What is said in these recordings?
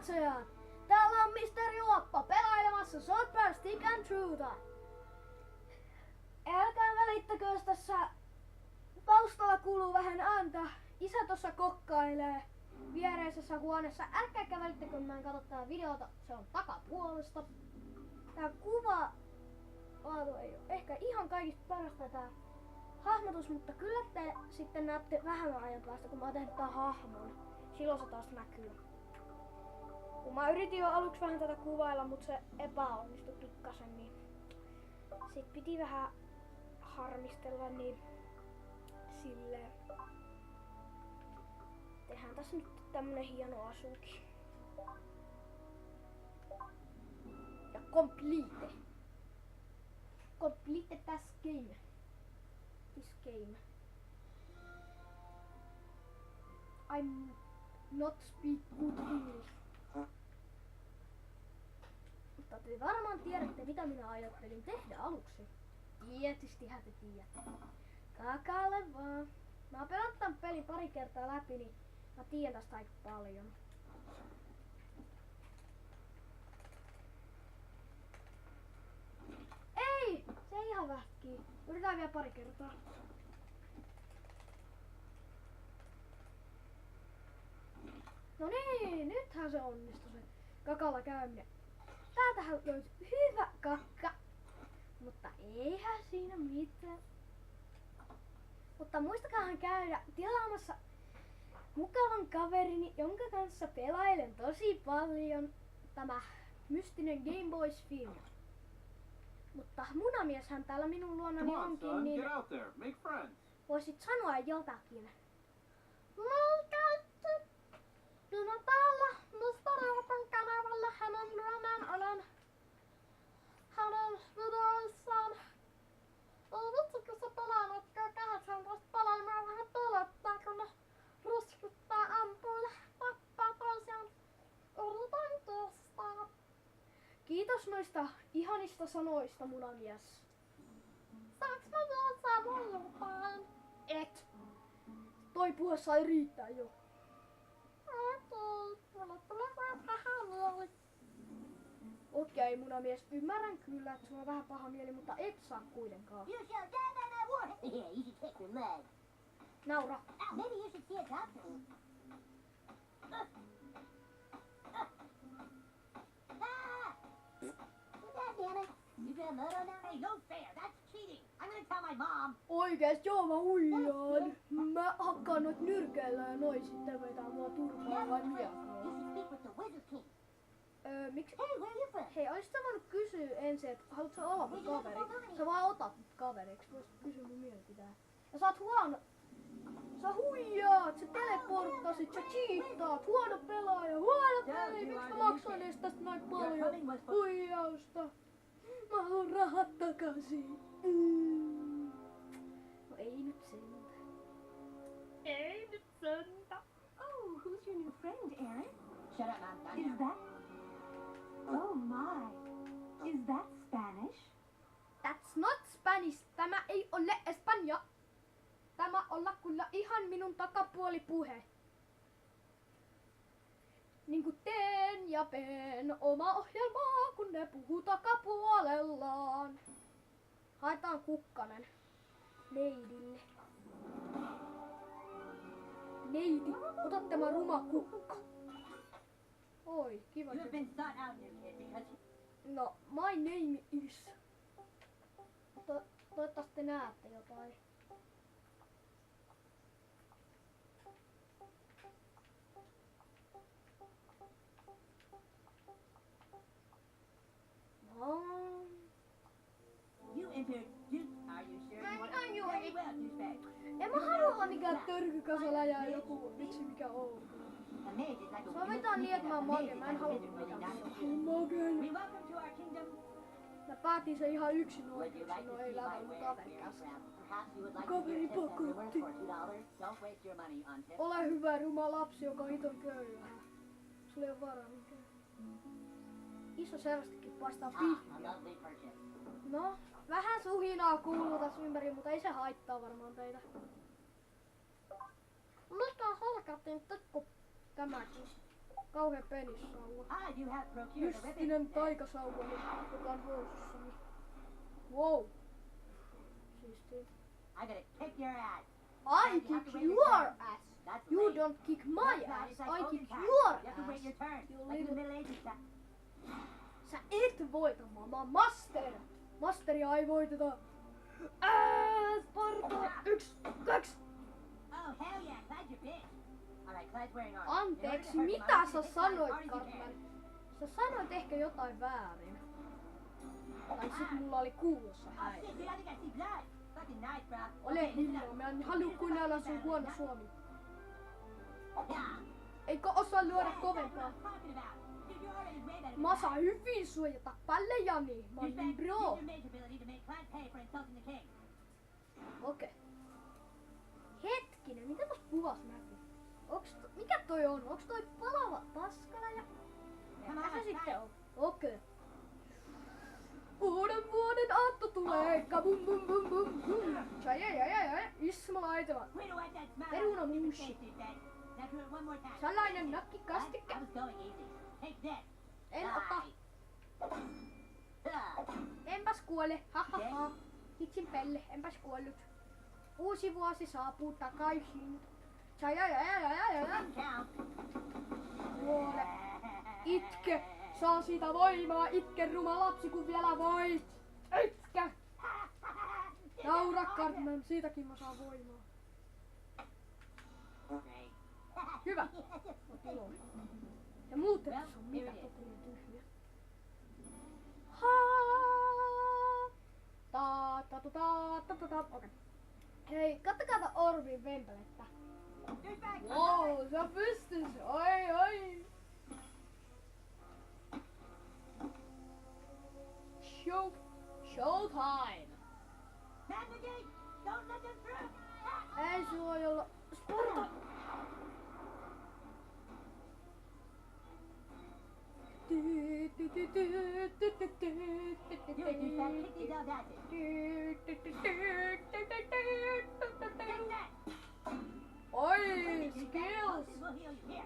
katsojat! Täällä on Mr. Juoppo pelailemassa Swordburn Stick and Truta. Älkää välittäkö, jos tässä taustalla kuuluu vähän ääntä. Isä tossa kokkailee viereisessä huoneessa. Älkääkä välittäkö, mä en katso tää videota. Se on takapuolesta. Tää kuva ei ole ehkä ihan kaikista parasta tää hahmotus, mutta kyllä te sitten näette vähän ajan päästä, kun mä oon tehnyt tän hahmon. Silloin se taas näkyy. Kun mä yritin jo aluksi vähän tätä kuvailla, mutta se epäonnistui pikkasen, niin sit piti vähän harmistella, niin silleen. Tehdään tässä nyt tämmönen hieno asuki. Ja complete. Complete this game. This game. I'm not speak good English. Mutta te varmaan tiedätte, mitä minä ajattelin tehdä aluksi. Tietystihän te tiedätte. Kakalle vaan. Mä oon pelannut tän pelin pari kertaa läpi, niin mä tiedän tästä aika paljon. Ei! Se ei ihan vähkii. Yritetään vielä pari kertaa. No niin, nythän se onnistui se kakalla käyminen. Täältähän löytyy hyvä kakka. Mutta eihän siinä mitään. Mutta muistakaahan käydä tilaamassa mukavan kaverini, jonka kanssa pelailen tosi paljon, tämä mystinen Game Boys-film. Mutta munamieshän täällä minun luonani onkin, niin voisit sanoa jotakin. Minä täällä Mr. Juopon kanavalla hänen luonaan olen hänen videoissaan. Ei vitsi, kun sä pelaanutko 18 pelaamaan vähän pelottaa, kun ne ruskuttaa, ampuu ja tappaa toisiaan. Yritän kestää. Kiitos noista ihanista sanoista, munamies. Saaks mä vielä saada jotain? Et! Toi puhe sai riittää jo. Okei, mulle tulee vähän paha mieli. Okei, munamies, ymmärrän kyllä, että sulla on vähän paha mieli, mutta et saa kuitenkaan. You shall die by my water. Yeah, you should take your mug. Naura. Maybe you should see a doctor. God damn it. You got mud on that? Hey, no fair. That's cheating. I'm gonna tell my mom. Oikeesti joo, mä huijaan. Mä hakkaan noit nyrkeillä ja noi sitten vetää mua turpaan vai miakaan. You should speak with the Wizard King. Miksi? Hey, where are you from? Hei, oisit sä voinut kysyä ensin, että haluatko sä olla mun kaveri? Sä vaan otat mut kaveriksi, voisit kysyä mun mielipiteen. Ja sä oot huono. Sä huijaat, sä teleporttasit, sä cheattaat, huono pelaaja, huono peli, miksi mä maksoin edes tästä näin paljon huijausta? Mä haluan rahat takaisin. No ei nyt sentään. Ei nyt sentään. Oh, who's your new friend, Aaron? Shut up, Mom. Is that... Oh my. Is that Spanish? That's not Spanish. Tämä ei ole Espanja. Tämä olla kyllä ihan minun takapuolipuhe. Niinku teen ja peen oma ohjelmaa, kun ne puhuu takapuolellaan. Haetaan kukkanen. Neidille. Neidi, ota tämä ruma kukka. Oi, kiva. You have been sought out here, kid, because... No, my name is... Toivottavasti te näette jotain. No. You entered... Are you sure you want to... Very well, douchebag. En mä halua olla mikään törkykasaläjä joku vitsi mikä on. A mage is like a Sovitaan niin, että mä oon mage. Mä en halua mikään mage. Welcome to our kingdom. Mä päätin sen ihan yksin Would you oikein. like No to ei see lähde my mun wares kaveri here, käski. Perhaps you would like to Kaveri be a test tester pakotti. for $2. Don't waste your money on tips. Ole hyvä ruma lapsi, joka on hiton köyhä. Sulla ei oo varaa mikään. Iso selvästikin paistaa A pihviä. lovely purchase. No, vähän suhinaa kuuluu tässä ympäri, mutta ei se haittaa varmaan teitä. Mikä helkatin tikku tämäkin? kauhea penissauva. I do have procured a weapon. Mystinen taikasauva, joka on housussani. Wow. Siistiä. I gotta kick your ass. I kick your ass. That's You late. don't kick my That's ass. right, it's like I olden kick times. your You have to wait your ass. turn. You Like in the little... Middle Ages. Sä et voita, mä oon master. Masteria ei voiteta. Sparta! 1, 2. Oh, hell yeah, glad you bitch. Alright, Clyde's wearing armor. Anteeksi, mitä sä sanoit, Cartman? Sä sanoit ehkä jotain väärin. Tai sit mulla oli kuulossa Oh häiriö. shit, dude, I think I see blood. Fucking nice, bro. Ole hiljaa, mä en halua kuunnella sun huono suomi. Yeah. Eikö osaa lyödä That's kovempaa? what I'm talking about. Dude, you're already way better than Mä that. saan hyvin suojata pallejani. Mä oon Douchebag, bro. use your mage ability to make Clyde pay for insulting the king. Okei. Hetkinen, mitä tossa kuvassa näkyy? Mikä toi on? Onks toi palava paskala ja... Mitä se sitten on? Okei. Uuden vuoden aatto tulee! Kabum bum bum bum bum! Jai! Ismalaitava! Way to wipe that smile Peruna out of your muusi. face, douchebag. Now do it one more time. Salainen What? nakkikastikke. I was going easy. Take this. En ota. Die. Enpäs kuole. Hahaha. Hitsin pelle. Enpäs kuollut. Uusi vuosi saapuu takaisin. Jai! Count. Kuole. Itke. Saa siitä voimaa. Itke ruma lapsi kun vielä voit. Itke. Naura Cartman. Siitäkin mä saan voimaa. Great. Hyvä. Oot iloinen. Ja muuten tässä on mitä totinen tyhjä. Okei. Hei, kattokaa Orbin vempelettä. Douchebag, Wow, sä pystys. Ai. Showtime. Man the gate! Don't let them through! Ei suojella. Sparta. You douchebag, kick these old asses. Take that! Oi, Douchebag, skills! we'll heal you. Here.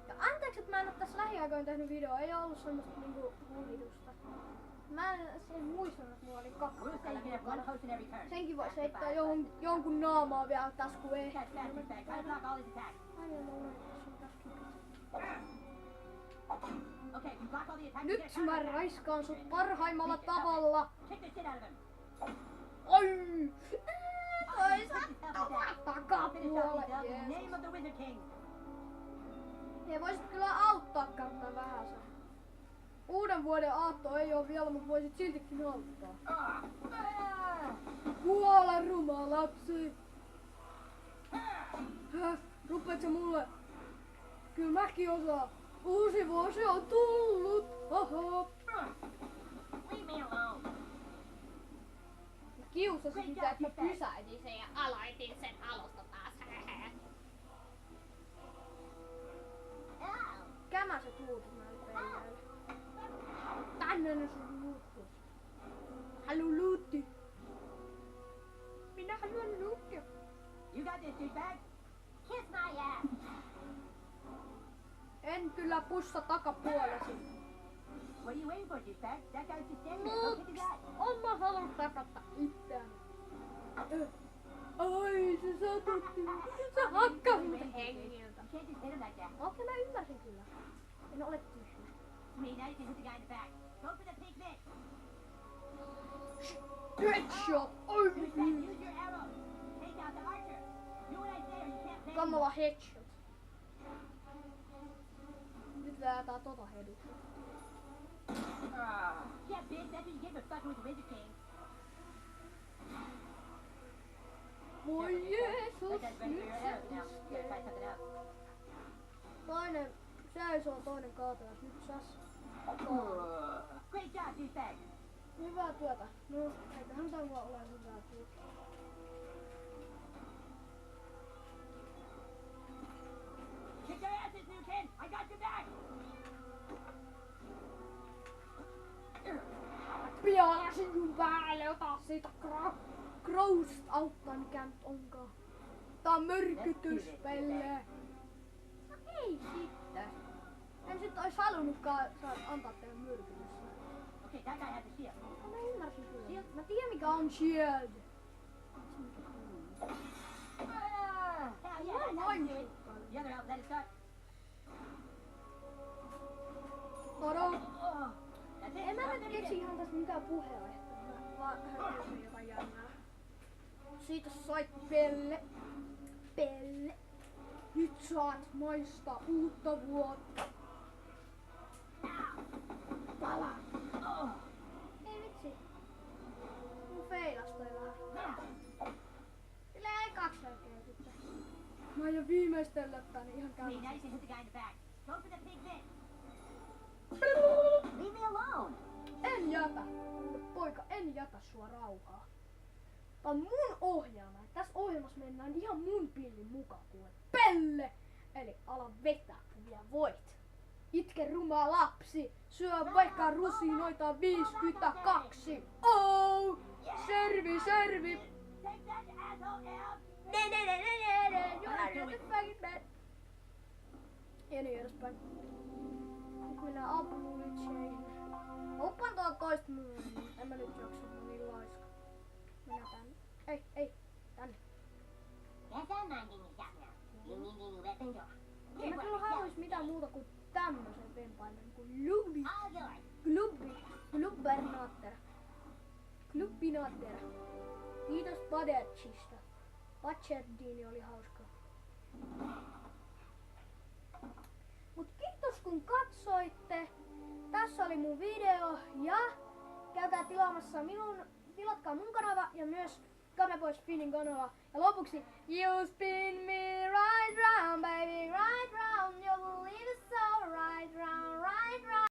Ja anteeksi, että mä en oo tässä lähiaikoina tehnyt videoa, ei oo ollut semmoista niinku huvitusta. Mä en muistanut, että mulla oli kakka We'll say you get one potion every turn. Senkin voisi heittää jonkun naamaa vielä tässä kun ei. Catch that, douchebag. Try to block all his attacks. Ai mä unohdin sun tässä kipit. Okay, you block all the attacks. Nyt you get mä counter-attack. raiskaan sut parhaimmalla tavalla. Kick the shit out of him. Oi! Toi Finish off takapuolelle. these in the Jeesus. name of the Wizard King. Hei, voisit kyllä auttaa Cartman vähäsen. Uuden vuoden aatto ei oo vielä, mutta voisit siltikin auttaa. Kuole ruma lapsi! Häh? Rupeat sä mulle? Kyllä mäkin osaan. Uusi vuosi on tullut! Oho! Leave me alone. Mä kiusasin sitä, että mä pysäytin sen ja aloitin sen alusta taas. Ow. Kämä se tuut näin peijalle. Tänne ne sun luuttu. Halu luutti. Minä haluan luuttia. You got this, douchebag. Kiss my ass. En kyllä pussa takapuolesi. What are you waiting for, douchebag? That guy's just standing there. Go kick his ass. On mä halunnut takata itseäni. Ai, se satutti. Se hakkas mut hengiltä. You can't just hit him like that. Okei, mä ymmärsin kyllä. En ole tyhjä. Me, now you can hit the guy in the back. Go for the pink mitt. Headshot! Oi! Douchebag, use your arrow. Take out the archer. Do what I say or you can't play. Kamala headshot. Nyt lähetään tota heduksi. Yeah, bitch, that's what you get for fucking with the Wizard King. Voi Jeesus, That guy's ready nyt for your se arrows now. You gotta try iskee. something else. Toinen seisoo, toinen kaatulas. Nyt sas. Great job, douchebag. Hyvää työtä. No, eiköhän tämä ole hyvää työtä. Kick their asses, new kid. I got your back. Pialasin sun päälle, ota siitä Ghost auttaa, mikä nyt onkaan. Tää on myrkytyspelle. Ei sitten. En sit ois halunnutkaan antaa teille myrkytystä. Okay, that guy had the shield. Mä ymmärsin kyllä. Mä tiedän mikä on shield. Yeah, Mulla on that noin sounds good. sukkailla. The other out, let it start. Toro. Oh, that's it. En mä Stop nyt it keksi again. ihan tästä mitään puheenaiheesta. Mä vaan höpötin jotain jännää. Siitä sait Pelle. Pelle. Nyt saat maistaa uutta vuotta. Pala. Oh. Ei vitsi. Mun feilas toi vähän. Sillä jäi 2 selkeä sitten. Mä aion viimeistellä tän ihan Wait, now käynnissä. you can hit the guy in the back. Go for the big hit. Leave me alone. En jätä. Kuule poika, en jätä sua rauhaa. Tää on mun ohjelma. Tässä ohjelmassa mennään ihan mun pillin mukaan kuule. Pelle! Eli ala vetää, kun vielä voit. Itke ruma lapsi, syö vaikka rusinoita 52. Oh! Servi, servi! Take that asshole out. You are the fucking man. Ja niin edespäin. Nyt mennään Abrulitseihin. Oppaan tuolla toista myöhemmin. En mä nyt jaksa, mä oon niin laiska. Mennään tänne. Ei, tänne. Guess I'm minding you up now. You need any weapons or? En mä kyllä haluais mitään muuta kuin tämmösen vempaimen kuin All yours. Klubbinaatera. Kiitos Padercista. Pacherdini oli hauska. Mut kiitos kun katsoitte. Tässä oli mun video ja käykää tilatkaa mun kanava ja myös Game Boy Spinnin kanava. Ja lopuksi You spin me right round.